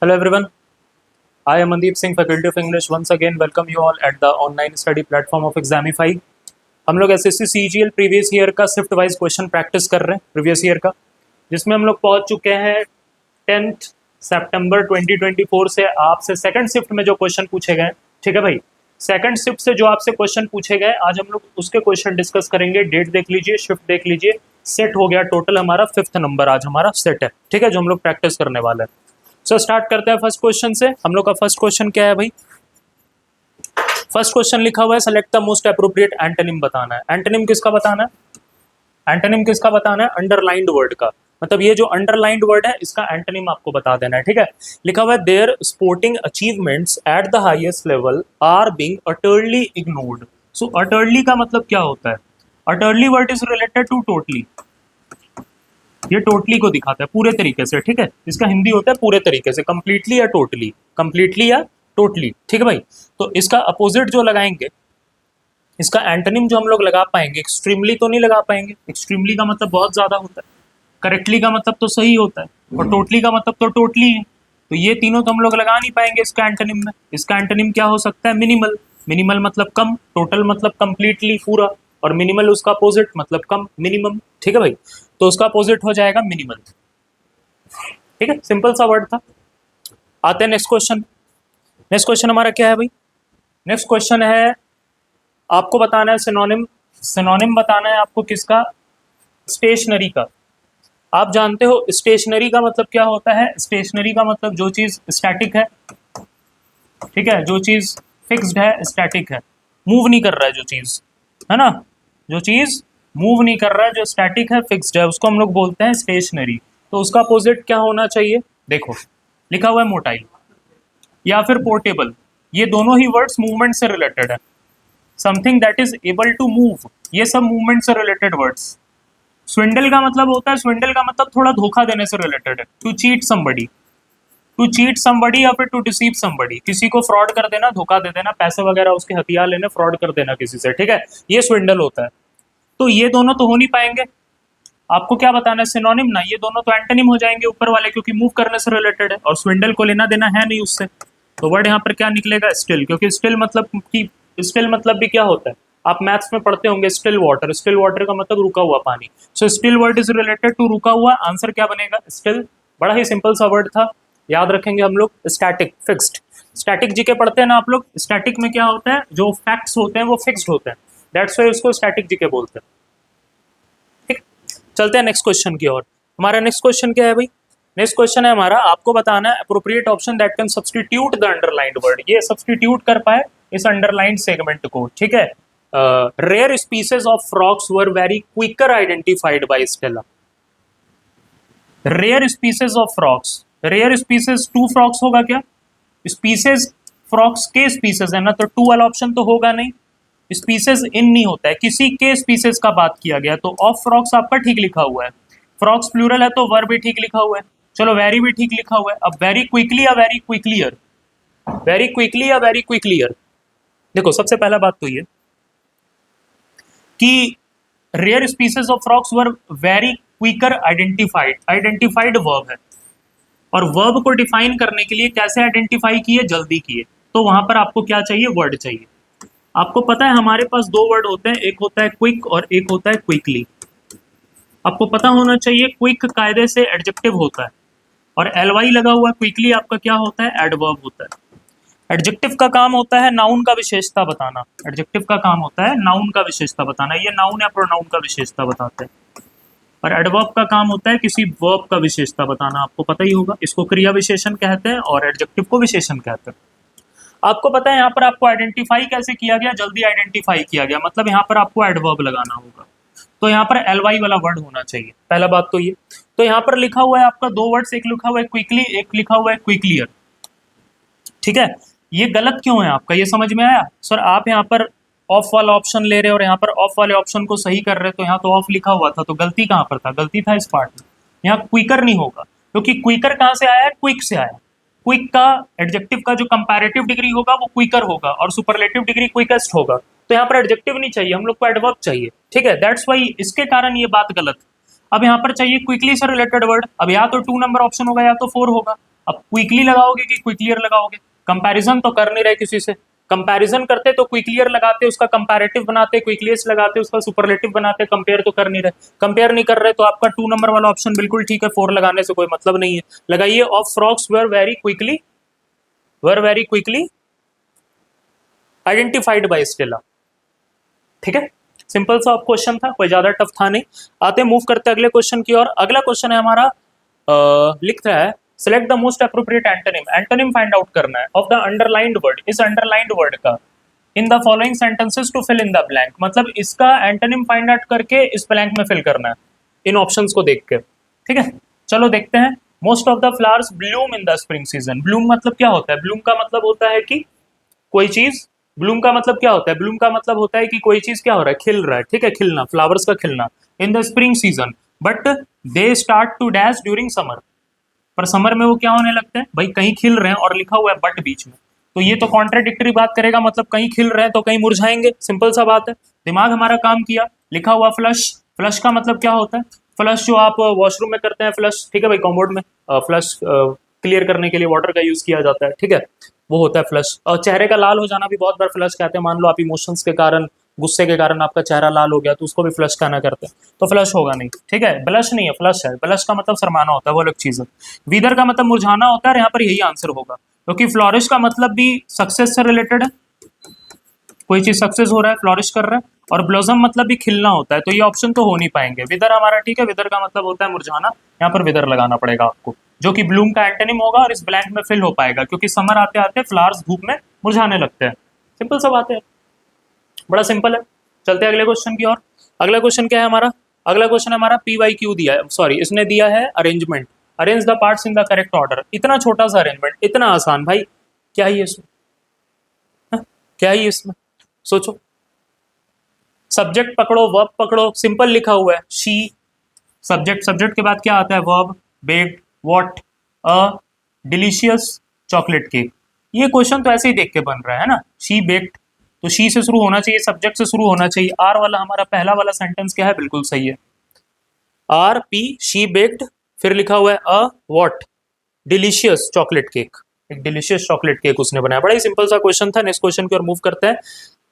Hello everyone, I am Mandeep Singh, Faculty of English. Once again, welcome you all at the online study platform of Examify. हम लोग SSC CGL previous year का shift wise question practice कर रहे हैं previous year का, जिसमें हम लोग पहुंच चुके हैं 10 सितंबर 2024 से आपसे सेकंड शिफ्ट में जो क्वेश्चन पूछे गए। ठीक है भाई, सेकंड शिफ्ट से जो आपसे क्वेश्चन पूछे गए आज हम लोग उसके क्वेश्चन डिस्कस करेंगे। डेट देख लीजिए, शिफ्ट देख लीजिए, सेट हो गया टोटल हमारा 5th नंबर आज हमारा सेट है। ठीक है, जो हम लोग प्रैक्टिस करने वाले हैं। सो स्टार्ट करते हैं फर्स्ट क्वेश्चन से। हम लोग का फर्स्ट क्वेश्चन क्या है भाई? फर्स्ट क्वेश्चन लिखा हुआ है select the most appropriate antonym बताना है। एंटोनिम किसका बताना है? एंटोनिम किसका बताना है? अंडरलाइंड वर्ड का। मतलब ये जो अंडरलाइंड वर्ड है इसका एंटोनिम आपको बता देना है। ठीक है, लिखा हुआ है there sporting achievements at the highest level are being utterly ignored. So utterly का मतलब क्या होता है? Utterly word is related to totally. ये टोटली को दिखाता है पूरे तरीके से। ठीक है, इसका हिंदी होता है पूरे तरीके से, कंप्लीटली या टोटली, कंप्लीटली या टोटली। ठीक है भाई, तो इसका अपोजिट जो लगाएंगे, इसका एंटोनिम जो हम लोग लगा पाएंगे, एक्सट्रीमली तो नहीं लगा पाएंगे। एक्सट्रीमली का मतलब बहुत ज्यादा होता है, करेक्टली का मतलब तो सही होता है, और टोटली का मतलब तो टोटली है। तो ये तीनों तो हम लोग लगा नहीं पाएंगे इसका एंटोनिम में। इसका एंटोनिम क्या हो सकता है? मिनिमल। मिनिमल मतलब कम, टोटल मतलब कंप्लीटली पूरा, और मिनिमल उसका अपोजिट मतलब कम, मिनिमम। ठीक है भाई, तो उसका अपोजिट हो जाएगा मिनिमल। ठीक है, सिंपल सा वर्ड था। आते हैं नेक्स्ट क्वेश्चन। नेक्स्ट क्वेश्चन हमारा क्या है भाई? नेक्स्ट क्वेश्चन है आपको बताना है सिनोनिम। सिनोनिम बताना है आपको किसका? स्टेशनरी का। आप जानते हो स्टेशनरी का मतलब क्या होता है? स्टेशनरी का मतलब जो चीज स्टैटिक है। ठीक है, जो चीज फिक्स्ड है, स्टैटिक है, मूव नहीं कर रहा है, जो चीज है ना, जो चीज मूव नहीं कर रहा है, जो स्टैटिक है, फिक्स्ड है, उसको हम लोग बोलते हैं स्टेशनरी। तो उसका अपोजिट क्या होना चाहिए? देखो लिखा हुआ है मोटाई या फिर पोर्टेबल। ये दोनों ही वर्ड्स मूवमेंट से रिलेटेड है। Something that is able to move, ये सब मूवमेंट से रिलेटेड वर्ड्स। स्विंडल का मतलब होता है, स्विंडल का मतलब थोड़ा धोखा देने से रिलेटेड है। To cheat somebody, to cheat somebody या फिर टू डिसीव समबडी, किसी को फ्रॉड कर देना, धोखा दे देना, पैसे वगैरह उसके हथियार लेने, फ्रॉड कर देना किसी से। ठीक है, ये स्विंडल होता है। तो ये दोनों तो हो नहीं पाएंगे। आपको क्या बताना है? सिनोनिम ना, ये दोनों तो एंटोनिम हो जाएंगे ऊपर वाले, क्योंकि मूव करने से रिलेटेड है, और स्विंडल को लेना देना है नहीं उससे। तो वर्ड यहाँ पर क्या निकलेगा? स्टिल, क्योंकि स्टिल मतलब कि स्टिल मतलब भी क्या होता है? आप मैथ्स में पढ़ते होंगे, स्टिल वाटर। स्टिल वाटर का मतलब रुका हुआ पानी। So still word is related to रुका हुआ। आंसर क्या बनेगा? स्टिल। बड़ा ही सिंपल सा वर्ड था, याद रखेंगे हम लोग। Static, fixed. स्टैटिक जीके पढ़ते हैं ना आप लोग। स्टैटिक में क्या होता है? जो फैक्ट्स होते हैं वो फिक्स्ड होते हैं, दैट्स वाई उसको स्टैटिक जीके बोलते हैं। ठीक, चलते हैं नेक्स्ट क्वेश्चन की ओर। हमारा नेक्स्ट क्वेश्चन क्या है भाई? नेक्स्ट क्वेश्चन है हमारा, आपको बताना है appropriate option that can substitute the underlined word. ये सब्स्टिट्यूट कर पाए इस अंडरलाइंड सेगमेंट को। ठीक है, rare species of frogs were very quicker identified by Stella. Rare species of frogs, rare species to frogs होगा क्या? स्पीसीज फ्रॉक्स के स्पीसीज है ना, तो टू वाला ऑप्शन तो होगा नहीं। स्पीसीज इन नहीं होता है, किसी के स्पीसीज का बात किया गया, तो ऑफ फ्रॉक्स आपका ठीक लिखा हुआ है। फ्रॉक्स प्लूरल है तो वर भी ठीक लिखा हुआ है। चलो वेरी भी ठीक लिखा हुआ है। अब वेरी क्विकली या वेरी क्विकलियर? वेरी क्विकली या वेरी क्विकलियर? देखो सबसे पहला बात तो ये कि rare species of frogs were very quicker identified. Identified verb है, और वर्ब को डिफाइन करने के लिए कैसे आइडेंटिफाई किए? जल्दी किए। तो वहां पर आपको क्या चाहिए? वर्ड चाहिए। आपको पता है हमारे पास दो वर्ड होते हैं, एक होता है क्विक और एक होता है क्विकली। आपको पता होना चाहिए क्विक कायदे से एडजेक्टिव होता है, और एलवाई लगा हुआ। क्विकली आपका क्या होता है? एडवर्ब होता है। एडजेक्टिव का काम होता है नाउन का विशेषता बताना। एडजेक्टिव का काम होता है नाउन का विशेषता बताना, ये नाउन या प्रोनाउन का विशेषता बताते हैं। और एडवर्ब का काम होता है किसी वर्ब का विशेषता बताना। आपको पता ही होगा, इसको क्रिया विशेषण कहते हैं और एडजेक्टिव को विशेषण कहते हैं। आपको पता है यहाँ पर आपको आइडेंटिफाई कैसे किया गया? जल्दी आइडेंटिफाई किया गया, मतलब यहाँ पर आपको एडवर्ब लगाना होगा। तो यहाँ पर एलवाई वाला वर्ड होना चाहिए, पहला बात तो ये। तो यहाँ पर लिखा हुआ है आपका दो वर्ड्स, एक लिखा हुआ है क्विकली, एक लिखा हुआ है क्विकलियर। ठीक है, ये गलत क्यों है आपका? ये समझ में आया? सर आप यहाँ पर ऑफ वाला ऑप्शन ले रहे हो और यहाँ पर ऑफ वाले ऑप्शन को सही कर रहे, तो यहाँ तो ऑफ लिखा हुआ था, तो गलती कहाँ पर था? गलती था इस पार्ट में। यहाँ क्विकर नहीं होगा, क्योंकि क्विकर कहाँ से आया है? क्विक से आया। क्विक का एडजेक्टिव का जो कंपैरेटिव डिग्री होगा वो क्विकर होगा, और सुपरलेटिव डिग्री क्विकेस्ट होगा। तो यहाँ पर एडजेक्टिव नहीं चाहिए, हम लोग को एडवर्ब चाहिए। ठीक है, दैट्स वाई इसके कारण ये बात गलत। अब यहाँ पर चाहिए क्विकली से रिलेटेड वर्ड। अब या तो 2 नंबर ऑप्शन होगा या तो 4 होगा। अब क्विकली लगाओगे कि क्विकलियर लगाओगे? कंपैरिजन तो कर नहीं रहे किसी से, कंपैरिजन करते तो क्विकलियर लगाते, उसका कंपैरेटिव बनाते, क्विकलियर्स लगाते उसका सुपरलेटिव बनाते, कंपेयर तो कर नहीं रहे, कंपेयर नहीं कर रहे तो आपका 2 नंबर वाला ऑप्शन बिल्कुल ठीक है, 4 लगाने से कोई मतलब नहीं है। लगाइए, of frogs were very quickly identified by Stella. ठीक है, सिंपल सा क्वेश्चन था, कोई ज्यादा टफ था नहीं। आते मूव करते अगले क्वेश्चन की ओर। अगला क्वेश्चन है हमारा, लिख रहा है select the most appropriate antonym, antonym find out करना है ऑफ द अंडरलाइंड वर्ड, इस अंडरलाइंड वर्ड का, in the following sentences to fill in the blank, मतलब इसका एंटोनिम फाइंड आउट करके इस ब्लैंक में फिल करना है इन ऑप्शंस को देख के। ठीक है, चलो देखते हैं। Most of the flowers Bloom in the spring season, Bloom मतलब क्या होता है? ब्लूम का मतलब होता है कि कोई चीज, ब्लूम का मतलब क्या होता है? ब्लूम का मतलब होता है कि कोई चीज क्या हो रहा है, खिल रहा है। ठीक है, खिलना, फ्लावर्स का खिलना in the spring season, but they start to dash during summer, पर समर में वो क्या होने लगते हैं भाई, कहीं खिल रहे हैं और लिखा हुआ है बट बीच में, तो ये तो कॉन्ट्राडिक्टरी बात करेगा, मतलब कहीं खिल रहे हैं तो कहीं मुरझाएंगे, सिंपल सा बात है। दिमाग हमारा काम किया, लिखा हुआ फ्लश, फ्लश का मतलब क्या होता है? फ्लश जो आप वॉशरूम में करते हैं फ्लश, ठीक है भाई, कॉम्बोर्ड में फ्लश क्लियर करने के लिए वाटर का यूज किया जाता है, ठीक है, वो होता है फ्लश। और चेहरे का लाल हो जाना भी बहुत बार फ्लश कहते हैं, मान लो आप इमोशंस के कारण, गुस्से के कारण आपका चेहरा लाल हो गया तो उसको भी फ्लश कहना करते हैं, तो फ्लश होगा नहीं। ठीक है, ब्लश नहीं है, फ्लश है, ब्लश का मतलब शर्माना होता है, वो अलग चीज है। विदर का मतलब मुरझाना होता है, यहाँ पर यही आंसर होगा, क्योंकि फ्लोरिश का मतलब भी सक्सेस से रिलेटेड है, कोई चीज सक्सेस हो रहा है, फ्लोरिश कर रहा है, और ब्लॉसम मतलब भी खिलना होता है, तो ये ऑप्शन तो हो नहीं पाएंगे। विदर हमारा ठीक है, विदर का मतलब होता है मुरझाना, यहाँ पर विदर लगाना पड़ेगा आपको, जो कि ब्लूम का एंटोनिम होगा और इस ब्लैंक में फिल हो पाएगा, क्योंकि समर आते आते फ्लावर्स धूप में मुरझाने लगते हैं। सिंपल सा बात है, बड़ा सिंपल है। चलते हैं अगले क्वेश्चन की ओर। अगला क्वेश्चन क्या है हमारा? अगला क्वेश्चन हमारा PYQ दिया है, सॉरी इसने दिया है arrangement, arrange the parts in the correct order. इतना छोटा सा अरेंजमेंट, इतना आसान भाई, क्या ही है इसमें? हाँ? क्या ही है इसमें, सोचो। सब्जेक्ट पकड़ो, वर्ब पकड़ो, सिंपल लिखा हुआ है शी, सब्जेक्ट, सब्जेक्ट के बाद क्या आता है? Verb, baked, what, a delicious chocolate cake. ये क्वेश्चन तो ऐसे ही देख के बन रहा है ना, शी बेक्ड, तो शी से शुरू होना चाहिए, सब्जेक्ट से शुरू होना चाहिए। आर वाला हमारा पहला वाला सेंटेंस क्या है? बिल्कुल सही है, आर पी, शी बेक्ड, फिर लिखा हुआ है a what, delicious chocolate cake, एक डिलीशियस चॉकलेट केक उसने बनाया। बड़ा ही सिंपल सा क्वेश्चन था। नेक्स्ट क्वेश्चन की ओर मूव करते हैं।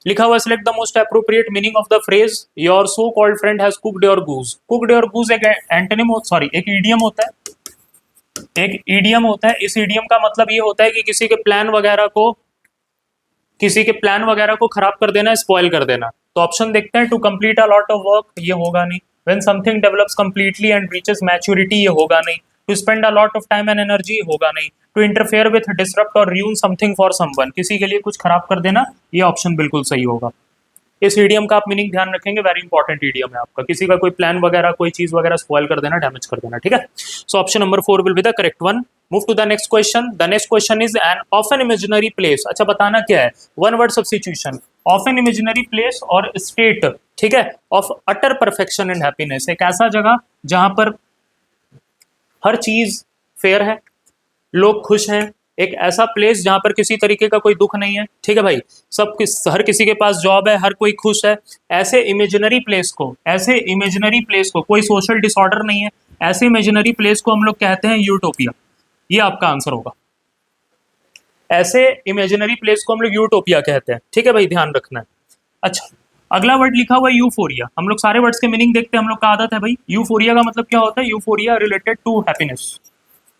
लिखा हुआ select the most appropriate meaning of the phrase your so called friend has cooked your goose. Cooked your goose एक एंटोनिम, सॉरी एक ईडियम होता है, एक ईडियम होता है। इस ईडियम का मतलब ये होता है कि किसी के प्लान वगैरह को खराब कर देना, स्पॉइल कर देना। तो ऑप्शन देखते हैं, to complete a lot of work, ये होगा नहीं। When something develops completely and reaches maturity, ये होगा नहीं। To spend a lot of time and energy, होगा नहीं। टू इंटरफेयर विथ, डिसरप्ट और र्यून समथिंग फॉर समवन, किसी के लिए कुछ खराब कर देना, ये ऑप्शन बिल्कुल सही होगा। इस ईडियम का आप मीनिंग ध्यान रखेंगे, वेरी इंपॉर्टेंट ईडियम है आपका, किसी का कोई प्लान वगैरह, कोई चीज वगैरह स्पॉइल कर देना, डैमेज कर देना, ठीक है। So option number 4 will be the correct one. Move to the next question. The next question is an of an imaginary place. अच्छा, बताना क्या है? One word substitution, of an imaginary place और स्टेट, ठीक है, of utter perfection and happiness. एक ऐसा जगह जहां पर हर चीज फेयर है, लोग खुश हैं, एक ऐसा प्लेस जहां पर किसी तरीके का कोई दुख नहीं है, ठीक है भाई, हर किसी के पास जॉब है, हर कोई खुश है। ऐसे इमेजिनरी प्लेस को, कोई सोशल डिसऑर्डर नहीं है, ऐसे इमेजिनरी प्लेस को हम लोग कहते हैं यूटोपिया। ये आपका आंसर होगा, ऐसे इमेजिनरी प्लेस को हम लोग यूटोपिया कहते हैं, ठीक है भाई, ध्यान रखना है। अच्छा, अगला वर्ड लिखा हुआ है यूफोरिया। हम लोग सारे वर्ड्स के मीनिंग देखते हैं, हम लोग का आदत है भाई। यूफोरिया का मतलब क्या होता है? यूफोरिया रिलेटेड टू हैप्पीनेस,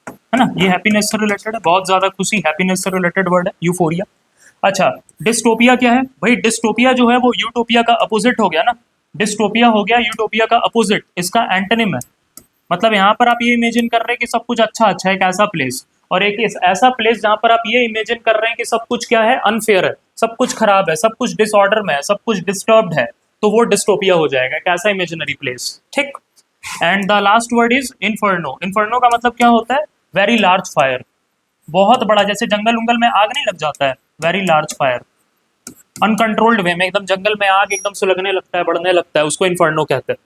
है ना, ये हैप्पीनेस से रिलेटेड है, बहुत ज्यादा खुशी, हैप्पीनेस से रिलेटेड वर्ड है यूफोरिया। अच्छा, डिस्टोपिया क्या है भाई? डिस्टोपिया जो है वो यूटोपिया का अपोजिट हो गया ना, डिस्टोपिया हो गया यूटोपिया का अपोजिट, इसका एंटोनिम है। मतलब यहाँ पर आप ये इमेजिन कर रहे हैं कि सब कुछ अच्छा अच्छा है, एक ऐसा प्लेस, और एक ऐसा प्लेस जहां पर आप ये इमेजिन कर रहे हैं कि सब कुछ क्या है? अनफेयर है, सब कुछ खराब है, सब कुछ डिसऑर्डर में है, सब कुछ डिस्टर्ब्ड है, तो वो डिस्टोपिया हो जाएगा, एक ऐसा इमेजिनरी प्लेस, ठीक। And the last word is inferno. Inferno का मतलब क्या होता है? वेरी लार्ज फायर, बहुत बड़ा, जैसे जंगल उंगल में आग नहीं लग जाता है, वेरी लार्ज फायर, अनकंट्रोल्ड वे में एकदम जंगल में आग एकदम सुलगने लगता है, बढ़ने लगता है, उसको इन्फर्नो कहते हैं।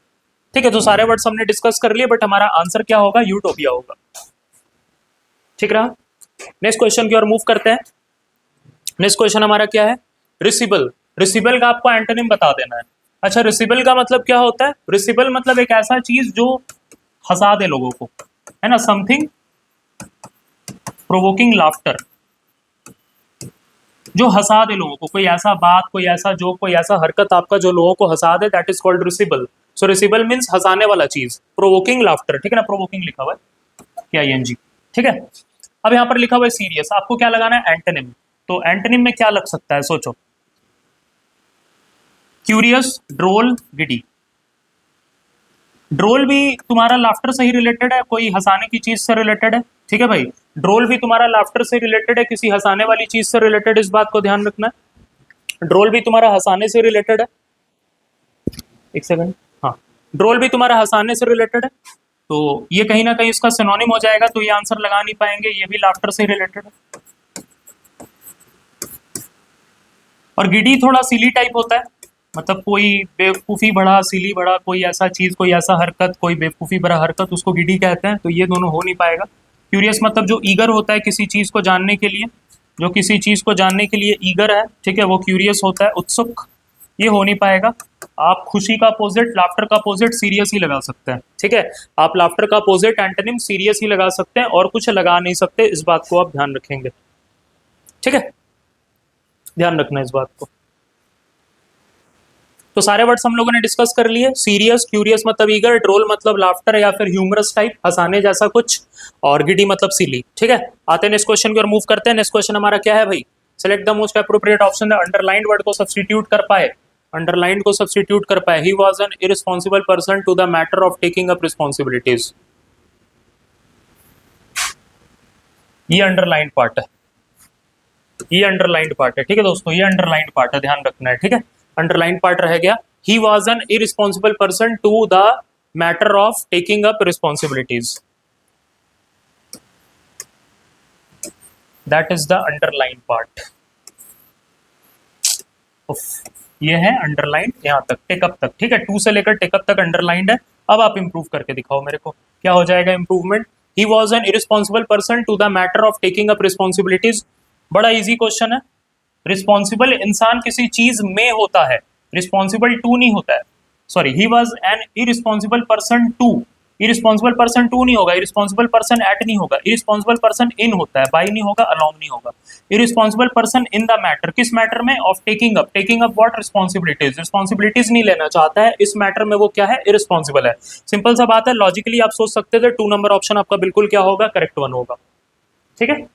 ठीक है, तो सारे वर्ड्स हमने डिस्कस कर लिए, बट हमारा आंसर क्या होगा? यूटोपिया होगा, ठीक रहा। नेक्स्ट क्वेश्चन की ओर मूव करते हैं। नेक्स्ट क्वेश्चन हमारा क्या है? रिसिबल। रिसिबल का आपको एंटोनिम बता देना है। अच्छा, रिसिबल का मतलब क्या होता है? रिसिबल मतलब एक ऐसा चीज जो हंसा दे लोगों को, है ना, समथिंग प्रोवोकिंग लाफ्टर, जो हंसा दे लोगों को, कोई ऐसा बात, कोई ऐसा जोक, कोई ऐसा हरकत आपका जो लोगों को हंसा दे, that is called risible. So risible means हंसाने वाला चीज, प्रोवोकिंग लाफ्टर, ठीक है ना, प्रोवोकिंग लिखा हुआ है क्या ING, ठीक है। अब यहाँ पर लिखा हुआ है सीरियस, आपको क्या लगाना है, एंटोनिम। तो एंटोनिम में क्या लग सकता है, सोचो। Curious, ड्रोल, giddy. ड्रोल भी तुम्हारा लाफ्टर से ही रिलेटेड है, कोई हंसाने की चीज से रिलेटेड है, ठीक है भाई। ड्रोल भी तुम्हारा लाफ्टर से रिलेटेड है, किसी हंसाने वाली चीज से रिलेटेड, इस बात को ध्यान रखना है। ड्रोल भी तुम्हारा हंसाने से रिलेटेड है, एक सेकंड, हाँ, ड्रोल भी तुम्हारा हंसाने से रिलेटेड है, तो ये कहीं ना कहीं इसका सिनोनिम हो जाएगा, तो ये आंसर लगा नहीं पाएंगे, ये भी लाफ्टर से रिलेटेड है। और गिडी थोड़ा सिली टाइप होता है, मतलब कोई बेवकूफ़ी भरा, सिली भरा, कोई ऐसा चीज़, कोई ऐसा हरकत, कोई बेवकूफ़ी भरा हरकत, उसको गिडी कहते हैं, तो ये दोनों हो नहीं पाएगा। क्यूरियस मतलब जो ईगर होता है किसी चीज़ को जानने के लिए, जो किसी चीज़ को जानने के लिए ईगर है, ठीक है, वो क्यूरियस होता है, उत्सुक, ये हो नहीं पाएगा। आप खुशी का अपोजिट, लाफ्टर का अपोजिट सीरियस ही लगा सकते हैं, ठीक है। आप लाफ्टर का अपोजिट एंटोनिम सीरियस ही लगा सकते हैं, और कुछ लगा नहीं सकते, इस बात को आप ध्यान रखेंगे, ठीक है, ध्यान रखना इस बात को। तो सारे वर्ड्स हम लोगों ने डिस्कस कर लिए, सीरियस, क्यूरियस मतलब ईगर, ड्रोल मतलब लाफ्टर या फिर ह्यूमरस टाइप, हंसाने जैसा कुछ, और गिडी मतलब सिली, ठीक है। आते हैं नेक्स्ट क्वेश्चन की ओर मूव करते हैं। नेक्स्ट क्वेश्चन हमारा क्या है भाई, select the most appropriate option, underlined word को सब्स्टिट्यूट कर पाए, अंडरलाइंड को सब्स्टिट्यूट कर पाए। He was an irresponsible person to the matter of taking up responsibilities, ये अंडरलाइंड पार्ट है, ये अंडरलाइंड पार्ट है, ठीक है दोस्तों, ये अंडरलाइंड पार्ट है, ध्यान रखना है, ठीक है। अंडरलाइन पार्ट रह गया, he was an irresponsible person to the matter of taking up responsibilities, that is the underline part. ये है अंडरलाइन यहाँ तक, टेकअप तक, ठीक है, 2 से लेकर टेकअप तक अंडरलाइंड है। अब आप इंप्रूव करके दिखाओ मेरे को, क्या हो जाएगा improvement. He was an irresponsible person to the matter of taking up responsibilities, बड़ा इजी क्वेश्चन है। रिस्पॉन्सिबल इंसान किसी चीज में होता है, रिस्पॉन्सिबल टू नहीं होता है, sorry, he was an irresponsible person to, irresponsible person to नहीं होगा, इरिस्पॉन्सिबल पर्सन एट नहीं होगा, इरिस्पॉन्सिबल पर्सन इन होता है, बाई नहीं होगा, अलोंग नहीं होगा, irresponsible person in the matter, किस मैटर में, of taking up, taking up what, responsibilities, responsibilities नहीं लेना चाहता है, इस मैटर में वो क्या है, इरिस्पॉन्सिबल है। सिंपल सा बात है, लॉजिकली आप सोच सकते थे 2 नंबर ऑप्शन आपका बिल्कुल क्या होगा, करेक्ट वन होगा, ठीक है।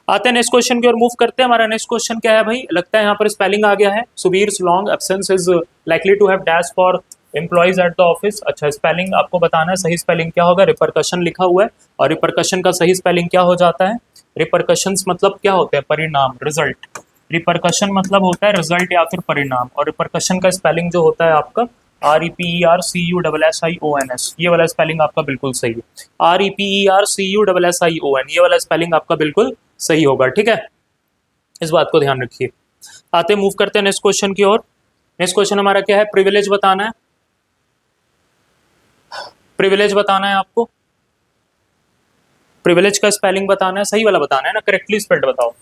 आते हैं नेक्स्ट क्वेश्चन की ओर मूव करते हैं। हमारा नेक्स्ट क्वेश्चन क्या है भाई, लगता है यहाँ पर स्पेलिंग आ गया है, Subir's long absence is likely to have dash for employees at the office. अच्छा, स्पेलिंग आपको बताना है, सही स्पेलिंग क्या होगा, रिपरकशन लिखा हुआ है, और रिपरकशन का सही स्पेलिंग क्या हो जाता है, रिपरकशंस मतलब क्या होते हैं, परिणाम, रिजल्ट, रिपरकशन मतलब होता है रिजल्ट या फिर परिणाम, और रिपरकशन का स्पेलिंग जो होता है आपका REPERCUSSIONS, ये वाला स्पेलिंग आपका बिल्कुल सही है, REPERCUSSION, ये वाला स्पेलिंग आपका बिल्कुल सही होगा, ठीक है, इस बात को ध्यान रखिए। आते मूव करते हैं नेक्स्ट क्वेश्चन की ओर। नेक्स्ट क्वेश्चन हमारा क्या है, प्रिविलेज बताना है, प्रिविलेज बताना है आपको, प्रिविलेज का स्पेलिंग बताना है, सही वाला बताना है ना, करेक्टली स्पेल्ड बताओ।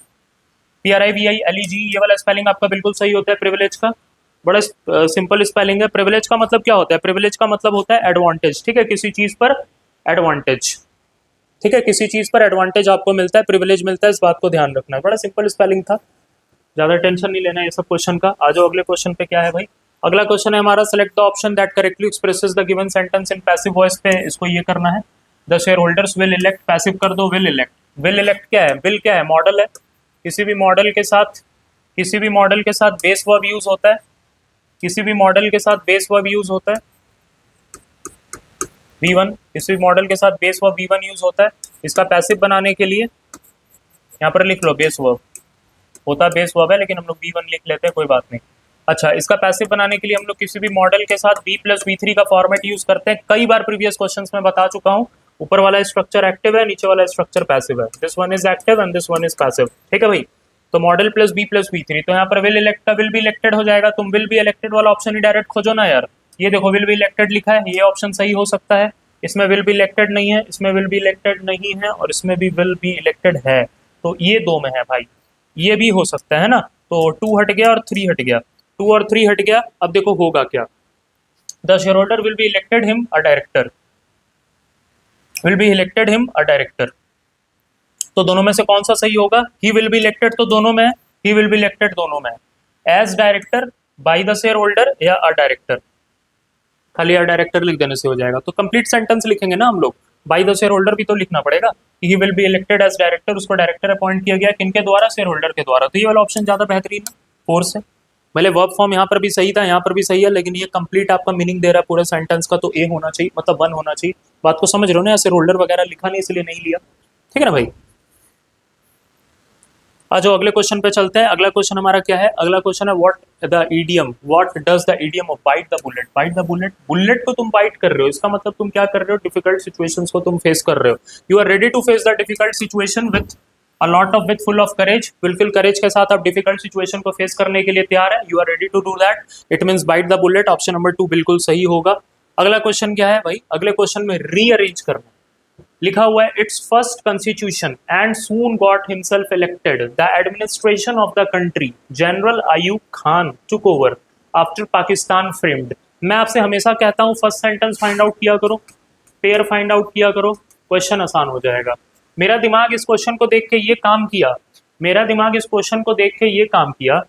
PRIVILEG, ये वाला स्पेलिंग आपका बिल्कुल सही होता है प्रिविलेज का, बड़ा सिंपल स्पेलिंग है। प्रिविलेज का मतलब क्या होता है, प्रिविलेज का मतलब होता है एडवांटेज, ठीक है, किसी चीज पर एडवांटेज, ठीक है, किसी चीज पर एडवांटेज आपको मिलता है, प्रिविलेज मिलता है, इस बात को ध्यान रखना है। बड़ा सिंपल स्पेलिंग था, ज्यादा टेंशन नहीं लेना है ये सब क्वेश्चन का। आ जाओ अगले क्वेश्चन पे, क्या है भाई, अगला क्वेश्चन है हमारा, select the option that correctly expresses the given sentence in passive voice पे, इसको ये करना है। The share holders will elect, passive कर दो, विल इलेक्ट, विल इलेक्ट क्या है, विल क्या है, मॉडल है, किसी भी मॉडल के साथ, किसी भी मॉडल के साथ बेस वर्ब यूज होता है, किसी भी मॉडल के साथ बेस वर्ब यूज होता है, V1, किसी भी मॉडल के साथ बेस वर्ब V1 यूज होता है। इसका पैसिव बनाने के लिए यहाँ पर लिख लो, बेस वर्ब होता है, बेस वर्ब है, लेकिन हम लोग V1 लिख लेते हैं, कोई बात नहीं। अच्छा, इसका पैसिव बनाने के लिए हम लोग किसी भी मॉडल के साथ B + V3 का फॉर्मेट यूज करते हैं, कई बार प्रीवियस क्वेश्चंस में बता चुका हूँ। ऊपर वाला स्ट्रक्चर एक्टिव है, नीचे वाला स्ट्रक्चर पैसिव है, this one is active and this one is passive, ठीक है भाई। तो मॉडल + B + V3, तो यहाँ पर विल इलेक्ट का विल भी इलेक्टेड हो जाएगा, तुम विल भी इलेक्टेड वाला ऑप्शन ही डायरेक्ट खोजो ना यार। ये देखो विल भी इलेक्टेड लिखा है, ये ऑप्शन सही हो सकता है, इसमें विल भी इलेक्टेड नहीं है, इसमें विल भी इलेक्टेड नहीं है, और इसमें भी विल भी इलेक्टेड है, तो ये 2 में है भाई, ये भी हो सकता है ना। तो 2 हट गया और 3 हट गया, 2 और 3 हट गया। अब देखो होगा क्या, the share holder will be elected him a director, will be elected him a director, तो दोनों में से कौन सा सही होगा? ही विल बी इलेक्टेड तो दोनों में है, ही विल बी इलेक्टेड दोनों में है। As director, by the shareholder या अ डायरेक्टर, खाली अ डायरेक्टर लिख देने से हो जाएगा। तो कंप्लीट सेंटेंस लिखेंगे ना हम लोग, बाय द शेयर होल्डर भी तो लिखना पड़ेगा कि he will be elected as director, उसको डायरेक्टर अपॉइंट किया गया किनके द्वारा? शेयर होल्डर के द्वारा। तो ये वाला ऑप्शन ज्यादा बेहतरीन है, फोर्स है। भले वर्ब फॉर्म यहाँ पर भी सही था, यहाँ पर भी सही है, लेकिन ये कंप्लीट आपका मीनिंग दे रहा है पूरे सेंटेंस का, तो ए होना चाहिए, मतलब वन होना चाहिए। बात को समझ रहे हो ना? शेयर होल्डर वगैरह लिखा नहीं इसलिए नहीं लिया, ठीक है ना भाई। आ जाओ अगले क्वेश्चन पे चलते हैं। अगला क्वेश्चन हमारा क्या है? अगला क्वेश्चन है what the idiom, what does the idiom of bite the bullet. Bite the bullet, bullet को तुम बाइट कर रहे हो, इसका मतलब तुम क्या कर रहे हो? डिफिकल्ट सिचुएशंस को तुम फेस कर रहे हो। You are ready to face the difficult situation with a lot of, with full of courage. बिल्कुल करेज के साथ आप डिफिकल्ट सिचुएशन को फेस करने के लिए तैयार है। You are ready to do that, it means bite the bullet. Option number 2 बिल्कुल सही होगा। अगला क्वेश्चन क्या है भाई? अगले क्वेश्चन में रीअरेंज करना लिखा हुआ है। It's first constitution and soon got himself elected the administration of the country general Ayub Khan took over after Pakistan framed. मैं आपसे हमेशा कहता हूं फर्स्ट सेंटेंस फाइंड आउट किया करो, पेयर फाइंड आउट किया करो, क्वेश्चन आसान हो जाएगा। मेरा दिमाग इस क्वेश्चन को देख के ये काम किया, मेरा दिमाग इस क्वेश्चन को देख के ये काम किया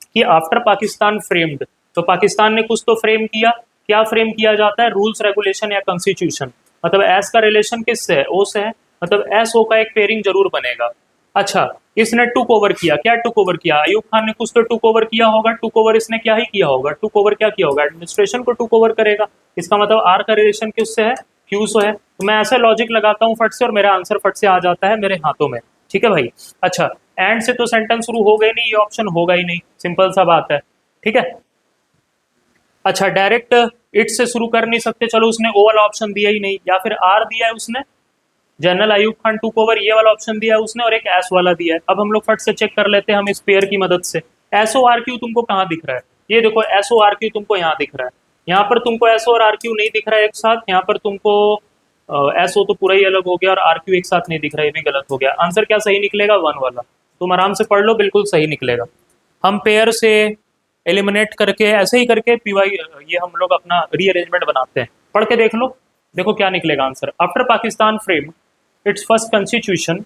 कि आफ्टर पाकिस्तान फ्रेम्ड, तो पाकिस्तान ने कुछ तो फ्रेम किया। क्या फ्रेम किया जाता है? रूल्स, रेगुलेशन या कॉन्स्टिट्यूशन। मतलब एस का रिलेशन किससे है? ओ से है, मतलब एस ओ का एक पेयरिंग जरूर बनेगा। अच्छा, इसने टुक ओवर किया, क्या टुक ओवर किया? अयूब खान ने कुछ तो टुक ओवर किया होगा। टुक ओवर इसने क्या ही किया होगा? टुक ओवर क्या किया होगा? एडमिनिस्ट्रेशन को टुक ओवर करेगा। इसका मतलब आर का रिलेशन किससे है? क्यू से है। तो मैं ऐसे लॉजिक लगाता हूँ फट से और मेरा आंसर फट से आ जाता है मेरे हाथों में, ठीक है भाई। अच्छा, एंड से तो सेंटेंस शुरू हो गई नहीं, ये ऑप्शन होगा ही नहीं, सिंपल सा बात है, ठीक है। अच्छा, डायरेक्ट इट से शुरू कर नहीं सकते, चलो उसने ओ वाला ऑप्शन दिया ही नहीं, या फिर आर दिया है उसने, general Ayub Khan took over, ये वाला ऑप्शन दिया है उसने, और एक एस वाला दिया है। अब हम लोग फट से चेक कर लेते हैं हम इस पेयर की मदद से। एसओ आर क्यू तुमको कहाँ दिख रहा है? ये देखो एसओ आर क्यू तुमको यहाँ दिख रहा है, यहाँ पर तुमको एसओ और आर क्यू नहीं दिख रहा है एक साथ, यहाँ पर तुमको एसओ तो पूरा ही अलग हो गया और आर क्यू एक साथ नहीं दिख रहा है, ये भी गलत हो गया। आंसर क्या सही निकलेगा? वन वाला। तुम आराम से पढ़ लो, बिल्कुल सही निकलेगा। हम पेयर से एलिमिनेट करके ऐसे ही करके पीवाई, ये हम लोग अपना रीअरेंजमेंट बनाते हैं। पढ़ के देख लो, देखो क्या निकलेगा answer. After Pakistan frame it's first constitution,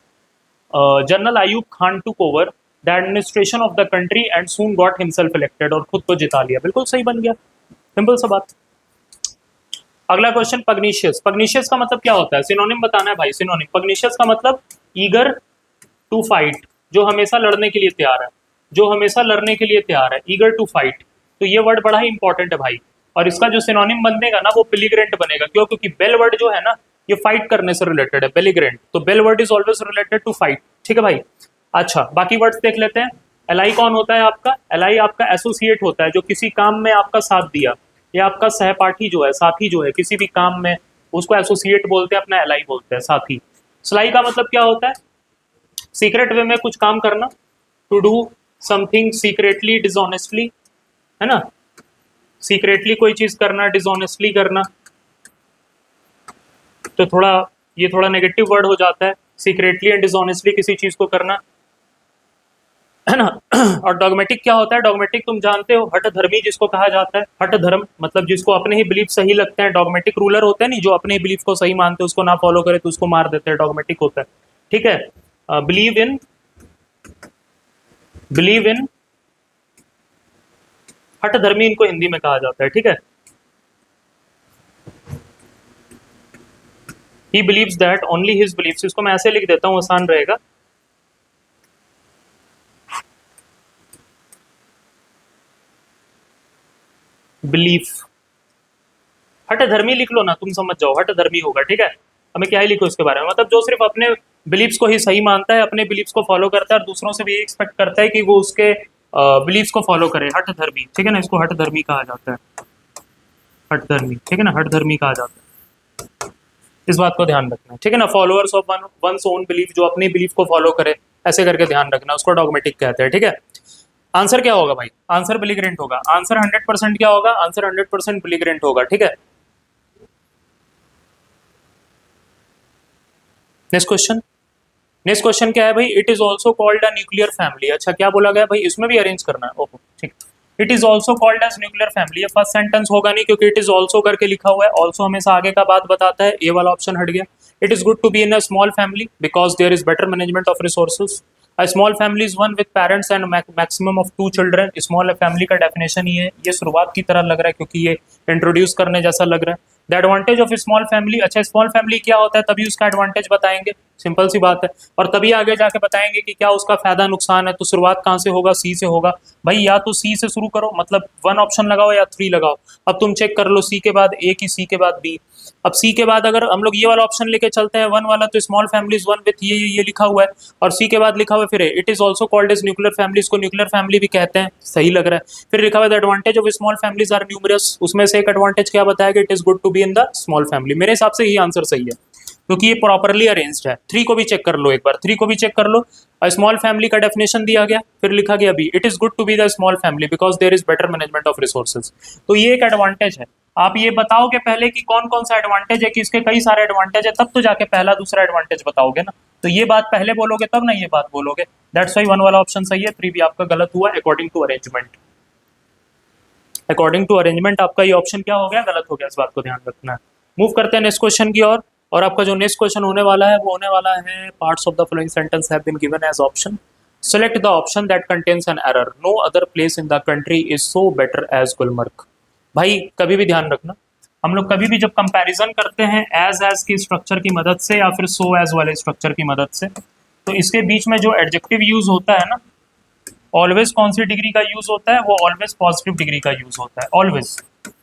general Ayub Khan took over the administration of the country and soon got himself elected, और खुद को जिता लिया। बिल्कुल सही बन गया, सिंपल सा बात। अगला क्वेश्चन, पग्नीशियस। पग्नीशियस का मतलब क्या होता है? सिनोनिम बताना है भाई, सिनोनिम। पग्नीशियस का मतलब ईगर टू फाइट, जो हमेशा लड़ने के लिए तैयार है, जो हमेशा लड़ने के लिए तैयार है, ईगर टू फाइट। तो ये वर्ड बड़ा ही इंपॉर्टेंट है भाई, और इसका जो सिनोनिम बनेगा ना वो बेलिग्रेंट बनेगा। क्यों? क्योंकि बेल वर्ड जो है ना ये फाइट करने से रिलेटेड है, बेलिग्रेंट। तो bell word is always related to fight, ठीक है भाई। अच्छा, बाकी वर्ड्स देख लेते हैं। एलाई कौन होता है आपका? एलाई आपका एसोसिएट होता है, जो किसी काम में आपका साथ दिया, या आपका सहपाठी जो है, साथी जो है किसी भी काम में, उसको एसोसिएट बोलते हैं, अपना एलाई बोलते हैं, साथी। स्लाई का मतलब क्या होता है? सीक्रेट वे में कुछ काम करना, to do something secretly dishonestly, है ना। सीक्रेटली कोई चीज करना, डिसऑनेस्टली करना, तो थोड़ा ये थोड़ा नेगेटिव वर्ड हो जाता है, सीक्रेटली एंड डिसऑनेस्टली किसी चीज को करना, है ना। और डॉगमेटिक क्या होता है? डॉगमेटिक तुम जानते हो, हठ धर्मी जिसको कहा जाता है। हठ धर्म मतलब जिसको अपने ही बिलीफ सही लगते हैं। डॉगमेटिक रूलर होते हैं नहीं, जो अपने बिलीफ को सही मानते हैं, उसको ना फॉलो करे तो उसको मार देते हैं, डॉगमेटिक होता है, ठीक है। बिलीव इन, बिलीव इन, हठ धर्मी इनको हिंदी में कहा जाता है, ठीक है। He believes that only his believes, इसको मैं ऐसे लिख देता हूं, आसान रहेगा। बिलीफ, हठ धर्मी लिख लो ना, तुम समझ जाओ, हठ धर्मी होगा, ठीक है। हमें क्या ही लिखो इसके बारे में, मतलब जो सिर्फ अपने बिलीफ्स को ही सही मानता है, अपने बिलीफ्स को फॉलो करता है, और दूसरों से भी एक्सपेक्ट करता है कि वो उसके बिलीफ्स को फॉलो करे, हठ धर्मी, ठीक है ना। इसको हठ धर्मी कहा जाता है, हठ धर्मी, ठीक है ना, हठ धर्मी कहा जाता है। इस बात को ध्यान रखना, ठीक है ना। Followers of one own belief, जो अपनी बिलीफ को फॉलो करे, ऐसे करके ध्यान रखना, उसको डॉगमेटिक कहते हैं, ठीक है। आंसर क्या होगा भाई? आंसर बिलीग्रेंट होगा। आंसर 100% क्या होगा? आंसर 100% बिलीग्रेंट होगा, ठीक है। नेक्स्ट क्वेश्चन, नेक्स्ट क्वेश्चन क्या है भाई? It is also called a nuclear family. अच्छा, क्या बोला गया भाई? इसमें भी अरेंज करना है, ओहो ठीक। It is also called as nuclear family. ये फर्स्ट सेंटेंस होगा नहीं क्योंकि इट इज ऑल्सो करके लिखा हुआ है, ऑल्सो हमेशा आगे का बात बताता है, ये वाला ऑप्शन हट गया। It is good to be in a small family because there is better management of resources. A small family is one with parents and maximum of 2 children. Small family का डेफिनेशन ये शुरुआत की तरह लग रहा है क्योंकि ये इंट्रोड्यूस करने जैसा लग रहा है। The advantage of small family, अच्छा स्मॉल फैमिली क्या होता है तभी उसका एडवांटेज बताएंगे, सिंपल सी बात है, और तभी आगे जाके बताएंगे कि क्या उसका फायदा नुकसान है। तो शुरुआत कहाँ से होगा, सी से होगा भाई, या तो सी से शुरू करो, मतलब 1 ऑप्शन लगाओ या 3 लगाओ। अब तुम चेक कर लो, सी के बाद ए की सी के बाद बी। अब सी के बाद अगर हम लोग ये वाला ऑप्शन लेके चलते हैं 1 वाला, तो स्मॉल फैमिलीज 1 विथ ये लिखा हुआ है, और सी के बाद लिखा हुआ है फिर it is also called as nuclear family, इसको न्यूक्लियर फैमिली भी कहते हैं, सही लग रहा है। फिर लिखा हुआ है advantage of small families are numerous, उसमें से एक एडवांटेज क्या बताया कि it is good to be in the small family. मेरे हिसाब से यही आंसर सही है क्योंकि ये प्रॉपरली अरेंज्ड है। 3 को भी चेक कर लो एक बार, 3 को भी चेक कर लो। स्मॉल फैमिली का डेफिनेशन दिया गया, फिर लिखा गया B, it is good to be the small family because there is better management of resources. तो ये एक एडवांटेज है। आप ये बताओगे पहले कि कौन कौन सा एडवांटेज है, कि इसके कई सारे एडवांटेज है, तब तो जाके पहला दूसरा एडवांटेज बताओगे ना। तो ये बात पहले बोलोगे तब ना ये बात बोलोगे। दैट्स वाई 1 वाला ऑप्शन सही है, 3 भी आपका गलत हुआ according to arrangement. According to arrangement आपका ये ऑप्शन क्या हो गया, गलत हो गया, इस बात को ध्यान रखना है। मूव करते हैं नेक्स्ट क्वेश्चन की ओर। और आपका जो नेक्स्ट क्वेश्चन होने वाला है वो होने वाला है, parts of the following sentence have been given as option, select the option that contains an error, no other place in the country is so better as Gulmarg. भाई कभी भी ध्यान रखना, हम लोग कभी भी जब कंपैरिजन करते हैं एज की स्ट्रक्चर की मदद से या फिर सो एज वाले स्ट्रक्चर की मदद से, तो इसके बीच में जो एडजेक्टिव यूज होता है ना, ऑलवेज कौन सी डिग्री का यूज होता है, वो ऑलवेज पॉजिटिव डिग्री का यूज होता है। ऑलवेज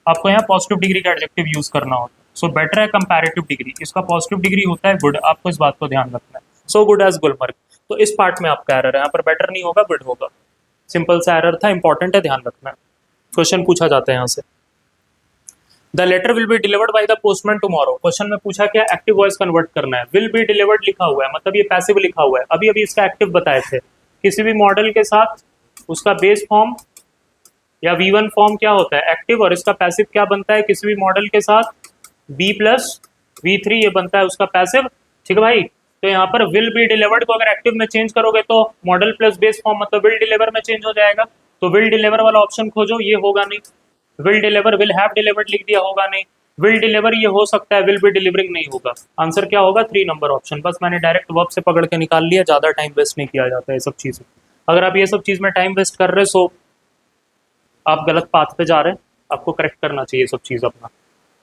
आपको यहाँ पॉजिटिव डिग्री का एडजेक्टिव यूज करना होता है। सो बेटर है कंपैरेटिव डिग्री, इसका पॉजिटिव डिग्री होता है गुड, आपको इस बात को ध्यान रखना है। सो गुड एज गुलमर्ग, तो इस पार्ट में आपका एरर है, यहाँ पर बेटर नहीं होगा गुड होगा। सिंपल सा एरर था, इंपॉर्टेंट है, ध्यान रखना है। क्वेश्चन पूछा जाता है यहाँ से, the letter will be delivered by the postman tomorrow. Question में पूछा क्या, एक्टिव वॉइस कन्वर्ट करना है, विल बी डिलीवर्ड लिखा हुआ है मतलब ये पैसिव लिखा हुआ है, अभी अभी इसका एक्टिव बताए थे। किसी भी मॉडल के साथ उसका बेस फॉर्म या V1 फॉर्म क्या होता है, एक्टिव, और इसका पैसिव क्या बनता है किसी भी मॉडल के साथ, B प्लस V3 ये बनता है उसका पैसिव। ठीक है भाई, तो यहाँ पर विल बी डिलीवर्ड को अगर एक्टिव में चेंज करोगे तो मॉडल प्लस बेस फॉर्म मतलब विल डिलीवर में चेंज हो जाएगा। तो विल डिलीवर वाला ऑप्शन खोजो, ये होगा नहीं। Will deliver, will have delivered लिख दिया, होगा नहीं। विल डिलीवर ये हो सकता है, विल बी डिलीवरिंग नहीं होगा। आंसर क्या होगा, 3 नंबर ऑप्शन। बस मैंने डायरेक्ट वर्ब से पकड़ के निकाल लिया, ज्यादा टाइम वेस्ट नहीं किया जाता है सब चीजें। अगर आप ये सब चीज में टाइम वेस्ट कर रहे सो आप गलत पाथ पे जा रहे हैं, आपको करेक्ट करना चाहिए सब चीज अपना।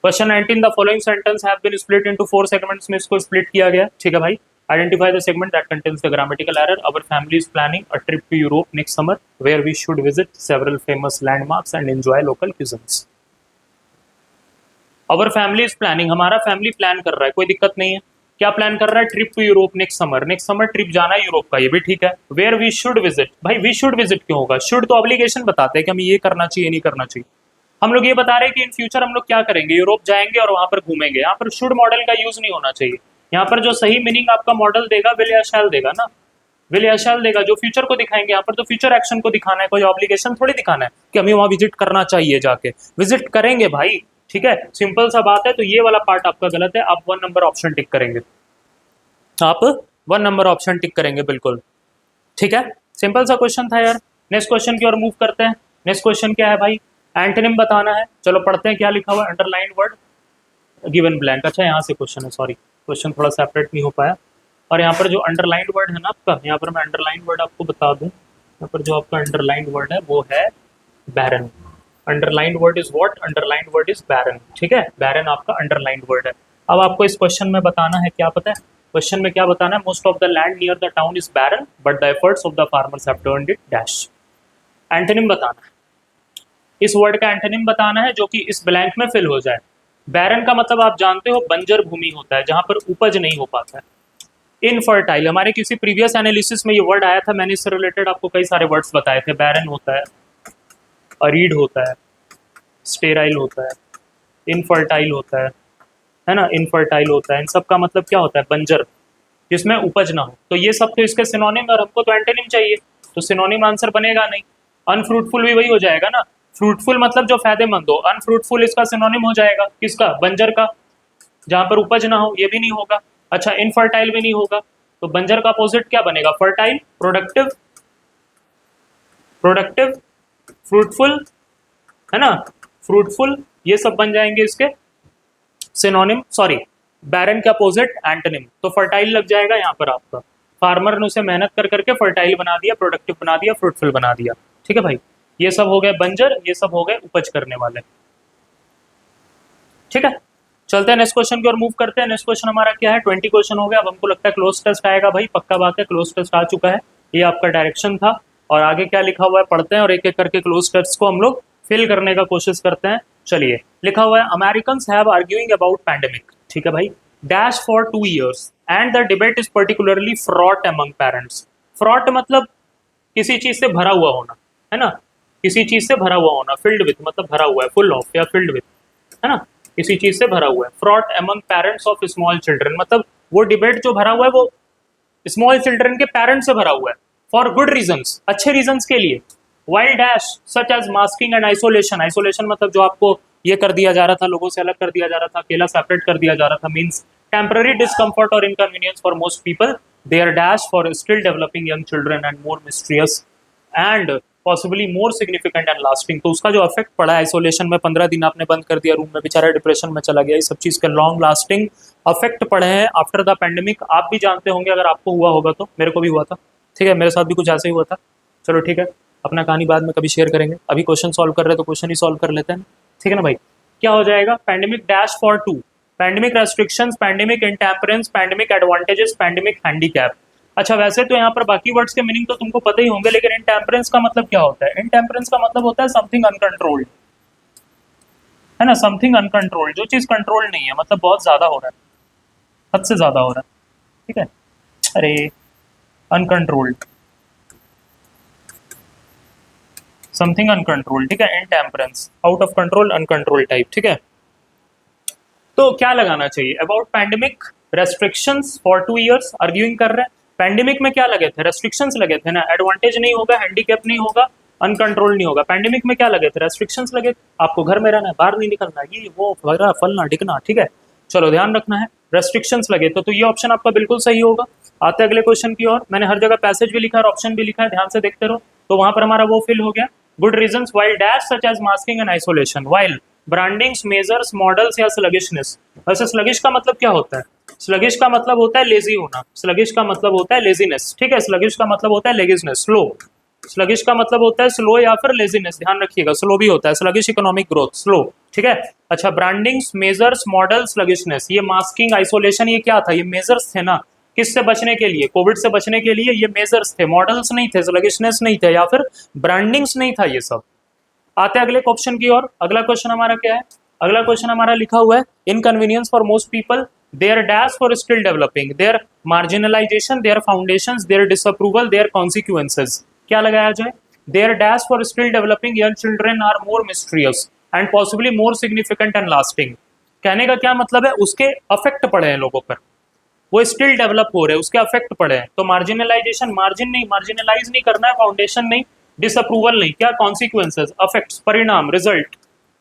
Question 19, the following sentence have been split into 4 segments में इसको स्प्लिट किया गया। ठीक है भाई, identify the segment that contains the grammatical error, our family is planning a trip to Europe next summer where we should visit several famous landmarks and enjoy local cuisines. Our family is planning, हमारा family plan कर रहा है, कोई दिक्कत नहीं है। क्या plan कर रहा है, trip to Europe next summer, next summer trip जाना है यूरोप का, ये भी ठीक है। वेयर वी शुड विजिट, भाई वी शुड विजिट क्यों होगा, शुड तो ऑब्लिगेशन बताते हैं कि हमें ये करना चाहिए नहीं करना चाहिए। हम लोग ये बता रहे हैं कि इन फ्यूचर हम लोग क्या करेंगे, यूरोप जाएंगे और वहां पर घूमेंगे। यहाँ पर शुड मॉडल का यूज नहीं होना चाहिए। यहाँ पर जो सही मीनिंग आपका मॉडल देगा विल या शैल देगा ना, विल या शैल देगा, जो फ्यूचर को दिखाएंगे। यहाँ पर तो फ्यूचर एक्शन को दिखाना है, कोई ऑब्लिगेशन थोड़ी दिखाना है कि हमें वहां विजिट करना चाहिए, जाके विजिट करेंगे भाई। ठीक है, सिंपल सा बात है। तो ये वाला पार्ट आपका गलत है, आप 1 नंबर ऑप्शन टिक करेंगे, आप 1 नंबर ऑप्शन टिक करेंगे बिल्कुल। ठीक है, सिंपल सा क्वेश्चन था यार। नेक्स्ट क्वेश्चन की ओर मूव करते हैं। नेक्स्ट क्वेश्चन क्या है भाई, एंटोनिम बताना है। चलो पढ़ते हैं क्या लिखा हुआ है, अंडरलाइन वर्ड गिवन ब्लैंक। अच्छा यहाँ से क्वेश्चन है, सॉरी क्वेश्चन थोड़ा सेपरेट नहीं हो पाया। और यहाँ पर जो अंडरलाइन वर्ड है ना आपका, यहाँ पर मैं अंडरलाइन वर्ड आपको बता दूं, यहाँ पर जो आपका अंडरलाइन वर्ड है वो है barren. Underline word is what, underline word is barren. ठीक है, बैरन आपका अंडरलाइन वर्ड है। अब आपको इस क्वेश्चन में बताना है, क्या पता है क्वेश्चन में क्या बताना है, most of the land near the town is barren but the efforts of the farmers have turned it dash. Antonym बताना है, इस वर्ड का एंटोनिम बताना है जो कि इस ब्लैंक में फिल हो जाए। बैरन का मतलब आप जानते हो बंजर भूमि होता है, जहां पर उपज नहीं हो पाता है। इनफर्टाइल, हमारे किसी प्रीवियस एनालिसिस में ये वर्ड आया था, मैंने इससे रिलेटेड आपको कई सारे वर्ड्स बताए थे। बैरन होता है, अरीड होता है, स्टेराइल होता है, इनफर्टाइल होता है ना, इनफर्टाइल होता है। इन सब का मतलब क्या होता है, बंजर, जिसमें उपज ना हो। तो ये सब तो इसके सिनोनिम, और हमको तो एंटोनिम चाहिए, तो सिनोनिम आंसर बनेगा नहीं। अनफ्रूटफुल भी वही हो जाएगा ना, फ्रूटफुल मतलब जो फायदेमंद हो, अनफ्रूटफुल इसका सिनोनिम हो जाएगा किसका, बंजर का, जहां पर उपज ना हो, ये भी नहीं होगा। अच्छा, इनफर्टाइल भी नहीं होगा, तो बंजर का अपोजिट क्या बनेगा, फर्टाइल, प्रोडक्टिव, प्रोडक्टिव, फ्रूटफुल, है ना, फ्रूटफुल, ये सब बन जाएंगे इसके सिनोनिम, सॉरी बैरन के अपोजिट एंटोनिम। तो फर्टाइल लग जाएगा यहाँ पर आपका, फार्मर ने उसे मेहनत कर करके फर्टाइल बना दिया, प्रोडक्टिव बना दिया, फ्रूटफुल बना दिया। ठीक है भाई, ये सब हो गए बंजर, ये सब हो गए उपज करने वाले। ठीक है, चलते हैं नेक्स्ट क्वेश्चन की ओर मूव करते हैं। नेक्स्ट क्वेश्चन हमारा क्या है, 20 क्वेश्चन हो गया। अब हमको लगता है क्लोज टेस्ट आएगा भाई, पक्का बात है, क्लोज टेस्ट आ चुका है। ये आपका डायरेक्शन था, और आगे क्या लिखा हुआ है पढ़ते हैं, और एक एक करके क्लोज टेस्ट को हम लोग फिल करने का कोशिश करते हैं। चलिए, लिखा हुआ है American have arguing about pandemic. ठीक है भाई, dash for 2 years and the debate is particularly fraught among parents. Fraught मतलब किसी चीज से भरा हुआ होना, है ना, किसी चीज से भरा हुआ होना, फिल्ड विथ मतलब भरा हुआ है, फुल ऑफ या फिल्ड विथ, है ना, किसी चीज से भरा हुआ है। Fraught among parents of small children मतलब वो डिबेट जो भरा हुआ है वो स्मॉल चिल्ड्रन के पेरेंट्स से भरा हुआ है, फॉर गुड रीजंस, अच्छे रीजंस के लिए। While dash such as masking and isolation, isolation मतलब जो आपको ये कर दिया जा रहा था, लोगों से अलग कर दिया जा रहा था, अकेला सेपरेट कर दिया जा रहा था, मीन्स टेम्पररी डिस्कम्फर्ट और inconvenience for most people. They are dash for still developing young children and more mysterious and possibly more significant and lasting. तो उसका जो इफेक्ट पड़ा है आइसोलेशन में, 15 दिन आपने बंद कर दिया रूम में, बेचारा डिप्रेशन में चला गया, ये सब चीज़ के लॉन्ग लास्टिंग इफेक्ट पड़े हैं आफ्टर द पेंडेमिक। आप भी जानते होंगे, अगर आपको हुआ होगा तो, मेरे को भी हुआ था। ठीक है, मेरे साथ भी कुछ ऐसे ही हुआ था। चलो ठीक है, अपना कहानी बाद में कभी शेयर करेंगे, अभी क्वेश्चन सॉल्व कर रहे हैं तो क्वेश्चन ही सॉल्व कर लेते हैं। ठीक है ना भाई, क्या हो जाएगा, pandemic dash for 2, pandemic restrictions, pandemic intemperance, pandemic advantages, pandemic handicap. अच्छा, वैसे तो यहाँ पर बाकी वर्ड्स के मीनिंग तो तुमको पता ही होंगे, लेकिन इनटेम्परेंस का मतलब क्या होता है? इनटेम्परेंस का मतलब होता है समथिंग अनकंट्रोल्ड, है ना, समथिंग अनकंट्रोल्ड, जो चीज कंट्रोल नहीं है, मतलब बहुत ज्यादा हो रहा है, हद से ज्यादा हो रहा है। ठीक है, अरे अनकंट्रोल्ड, समथिंग अनकंट्रोल्ड, ठीक है, intemperance, out of control, uncontrol type. ठीक है, तो क्या लगाना चाहिए, about pandemic restrictions for 2 years arguing कर रहे हैं। पैंडेमिक में क्या लगे थे, रेस्ट्रिक्शंस लगे थे ना, एडवांटेज नहीं होगा, हैंडीकैप नहीं होगा, अनकंट्रोल नहीं होगा। पैंडेमिक में क्या लगे थे, रेस्ट्रिक्शंस लगे, आपको घर में रहना है, बाहर नहीं निकलना, ये वो वगैरह फलना ढिकना। ठीक है, चलो ध्यान रखना है, रेस्ट्रिक्शंस लगे तो ये ऑप्शन आपका बिल्कुल सही होगा। आते अगले क्वेश्चन की ओर, मैंने हर जगह पैसेज भी लिखा है और ऑप्शन भी लिखा है, ध्यान से देखते रहो। तो वहां पर हमारा वो फिल हो गया, good reasons while dash such as masking and isolation, while brandings, measures, models या स्लगिशनेस। वैसे स्लगिश का मतलब क्या होता है, स्लगिश का मतलब होता है लेजी होना, स्लगिश का मतलब होता है लेजीनेस। ठीक है, स्लगिश का मतलब होता है लेजीनेस, स्लो। स्लगिश का मतलब होता है स्लो या फिर लेजीनेस, ध्यान रखिएगा, स्लो भी होता है, स्लगिश इकोनॉमिक ग्रोथ, स्लो। ठीक है, अच्छा, ब्रांडिंग्स, मेजर्स, मॉडल, स्लगिशनेस, ये मास्किंग, आइसोलेशन, ये क्या था, ये मेजर्स थे ना, किससे बचने के लिए, कोविड से बचने के लिए, ये मेजर्स थे, मॉडल्स नहीं थे, स्लगिशनेस नहीं थे, या फिर ब्रांडिंग्स नहीं था, ये सब। आते हैं अगले क्वेश्चन की ओर। अगला क्वेश्चन हमारा क्या है, अगला क्वेश्चन हमारा लिखा हुआ है inconvenience for most people, their dash for still developing, their marginalization, their foundations, their disapproval, their consequences. क्या लगाया जाए, their dash for still developing young children are more mysterious and possibly more significant and lasting. कहने का क्या मतलब है, उसके affect पड़े हैं लोगों पर, वो स्टिल डेवलप हो रहे हैं, उसके अफेक्ट पड़े हैं। तो मार्जिनलाइजेशन, मार्जिन नहीं, मार्जिनलाइज नहीं करना है, फाउंडेशन नहीं, डिसअप्रूवल नहीं, क्या कॉन्सिक्वेंसेज, अफेक्ट्स, परिणाम, रिजल्ट,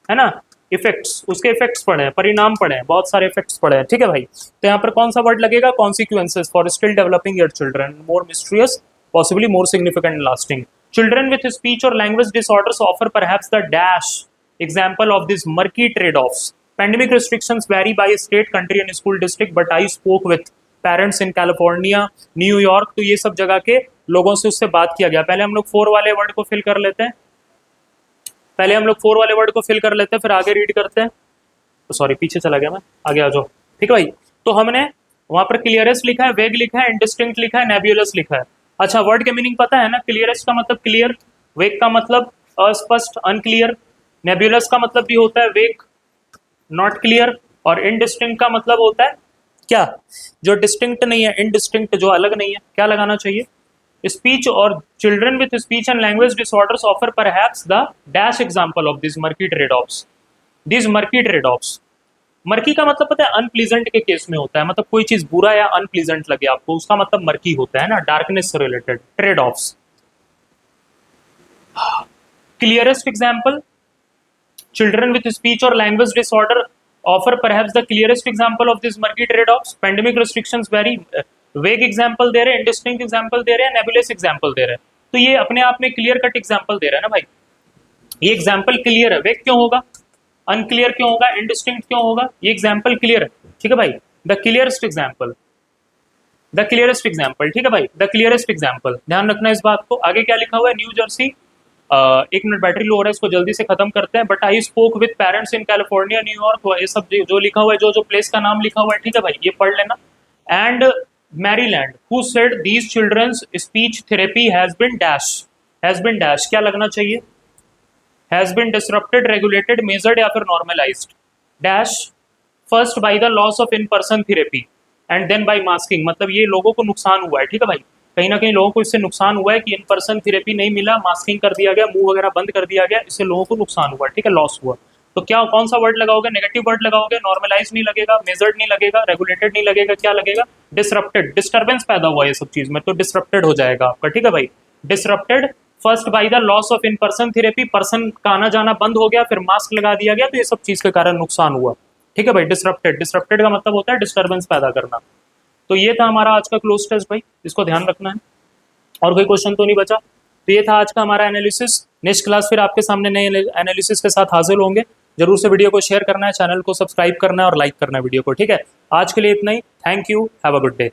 है ना, इफेक्ट्स, उसके इफेक्ट्स पड़े हैं, परिणाम पड़े हैं, बहुत सारे इफेक्ट्स पड़े हैं। ठीक है भाई, तो यहाँ पर कौन सा वर्ड लगेगा, consequences for still developing your children, more mysterious, possibly more significant lasting. Children with speech और language disorders offer perhaps the dash example of this murky trade-offs. Pandemic restrictions vary by state, country and school district, but I spoke with parents in California, New York, तो ये सब जगह के लोगों से उससे बात किया गया। पहले हम लोग 4 वाले वर्ड को फिल कर लेते हैं, पहले हम लोग 4 वाले वर्ड को फिल कर लेते हैं, फिर आगे रीड करते हैं। तो सॉरी, पीछे चला गया मैं, आगे आ जाओ। ठीक है भाई, तो हमने वहां पर क्लियरेस्ट लिखा है, वेग लिखा है, इंडिस्टिंक्ट लिखा है, नेब्यूलस लिखा है। अच्छा, वर्ड के मीनिंग पता है ना, क्लियरेस्ट का मतलब क्लियर, वेग का मतलब अस्पष्ट, अनक्लियर, नेब्यूलस का मतलब भी होता है वेग, नॉट क्लियर, और इनडिस्टिंक्ट का मतलब होता है क्या, जो डिस्टिंक्ट नहीं है, इनडिस्टिंक्ट, जो अलग नहीं है। क्या लगाना चाहिए, स्पीच और children with speech and language disorders offer perhaps the dash example of this murky trade offs, this murky trade offs. Murky का मतलब पता है, अनप्लीजेंट के केस में होता है, मतलब कोई चीज बुरा या अनप्लीजेंट लगे आपको, उसका मतलब मर्की होता है ना, डार्कनेस से related, trade offs. Clearest example, children with speech or language disorder offer perhaps the clearest example of this murky trade-offs. Pandemic restrictions very vague example दे रहे हैं, indistinct example दे रहे हैं, nebulous example दे रहे हैं। तो ये अपने आप में क्लियर कट एग्जाम्पल दे रहा है ना भाई, ये एग्जाम्पल क्लियर है, वेग क्यों होगा, अनक्लियर क्यों होगा, इनडिस्टिंक्ट क्यों होगा, ये एग्जाम्पल क्लियर है, ठीक है भाई। The clearest example, the clearest example, ठीक है भाई, द क्लियरेस्ट एग्जाम्पल, ध्यान रखना इस बात को। आगे क्या लिखा हुआ है, न्यू जर्सी, एक मिनट बैटरी लो हो रहा है, इसको जल्दी से खत्म करते हैं। But I spoke with parents in California, New York, ये सब जो लिखा हुआ है, जो जो प्लेस का नाम लिखा हुआ है, ठीक है भाई, ये पढ़ लेना। And Maryland, who said these children's speech therapy has been dash, has been dash, क्या लगना चाहिए, has been disrupted, regulated, measured या फिर normalized, dash, first by the loss of in person therapy and then by masking, मतलब ये लोगों को नुकसान हुआ है, ठीक है भाई, कहीं ना कहीं लोगों को इससे नुकसान हुआ है कि इन पर्सन थेरेपी नहीं मिला, मास्किंग कर दिया गया, मुंह वगैरह बंद कर दिया गया, इससे लोगों को नुकसान हुआ, ठीक है, लॉस हुआ। तो क्या कौन सा वर्ड लगाओगे, नेगेटिव वर्ड लगाओगे, नॉर्मलाइज नहीं लगेगा, मेजर्ड नहीं लगेगा, रेगुलेटेड नहीं लगेगा, क्या लगेगा, डिसरप्टेड, डिस्टर्बेंस पैदा हुआ ये सब चीज में, तो डिसरप्टेड हो जाएगा आपका, ठीक है भाई, disrupted, first by the loss of in person therapy, person का आना जाना बंद हो गया, फिर मास्क लगा दिया गया, तो ये सब चीज के कारण नुकसान हुआ, ठीक है भाई, डिसरप्टेड, डिसरप्टेड का मतलब होता है डिस्टर्बेंस पैदा करना। तो ये था हमारा आज का क्लोज टेस्ट भाई, इसको ध्यान रखना है, और कोई क्वेश्चन तो नहीं बचा। तो ये था आज का हमारा एनालिसिस, नेक्स्ट क्लास फिर आपके सामने नए एनालिसिस के साथ हाजिर होंगे। जरूर से वीडियो को शेयर करना है, चैनल को सब्सक्राइब करना है और लाइक करना है वीडियो को, ठीक है। आज के लिए इतना ही, thank you, have a good day.